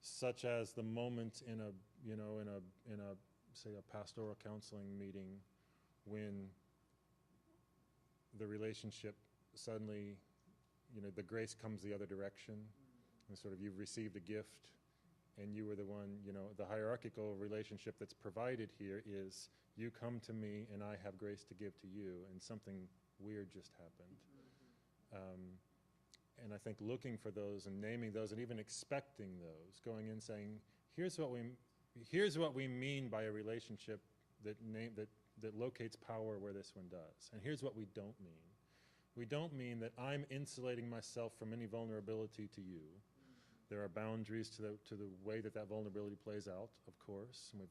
such as the moment in a say a pastoral counseling meeting when the relationship suddenly, the grace comes the other direction, and sort of you've received a gift, and you were the one, the hierarchical relationship that's provided here is you come to me and I have grace to give to you, and something weird just happened. And I think looking for those and naming those and even expecting those, going in saying, here's what we mean by a relationship that locates power where this one does. And here's what we don't mean. We don't mean that I'm insulating myself from any vulnerability to you. There are boundaries to the way that vulnerability plays out, of course. And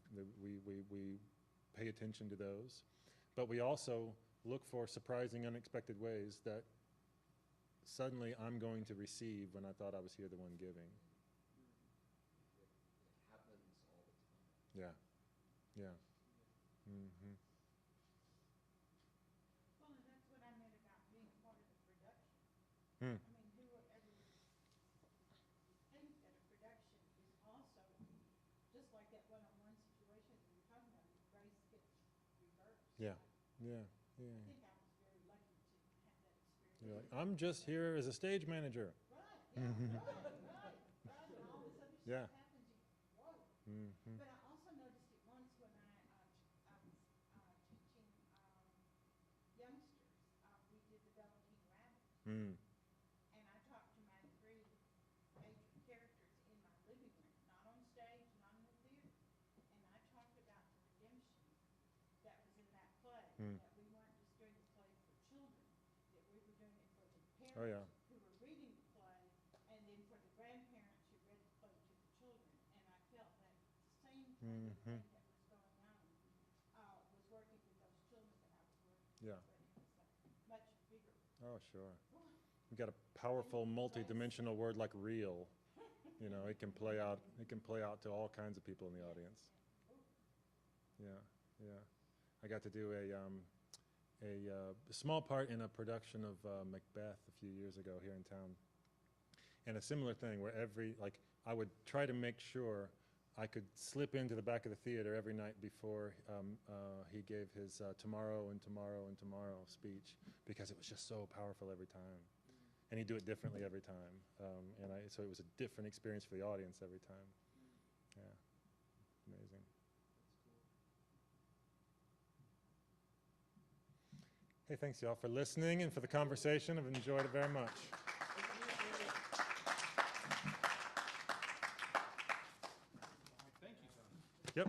we pay attention to those. But we also look for surprising, unexpected ways that suddenly I'm going to receive when I thought I was here the one giving. It happens all the time. Yeah. Yeah. Mm-hmm. Well, and that's what I meant about being part of the production. Hmm. I mean, whoever thinks that a production is also, just like that one-on-one situation that we were talking about, grace gets reversed. Yeah. Yeah. I Yeah. think I was very lucky to have that experience. You're like, I'm just here as a stage manager. Right, yeah, right. And all this other Yeah. stuff happens, whoa. Mm-hmm. But I also noticed it once when I was teaching youngsters. We did the Velveteen Rabbit, Mm. and I talked to my three major characters in my living room, not on stage, not in the theater. And I talked about the redemption that was in that play, that we weren't just doing the play for children, that we were doing it for the parents Oh, yeah. who were reading the play, and then for the grandparents who read the play to the children. And I felt that same kind of thing that was going on was working with those children that I was working with. Yeah. But it was much bigger. Oh, sure. You've got a powerful, multi-dimensional word like real. It can play out to all kinds of people in the audience. Yeah, yeah. I got to do a small part in a production of Macbeth a few years ago here in town. And a similar thing where I would try to make sure I could slip into the back of the theater every night before he gave his tomorrow and tomorrow and tomorrow speech, because it was just so powerful every time. And he'd do it differently every time. So it was a different experience for the audience every time. Yeah, amazing. Hey, thanks y'all for listening and for the conversation. I've enjoyed it very much. Thank you, Tony. Yep.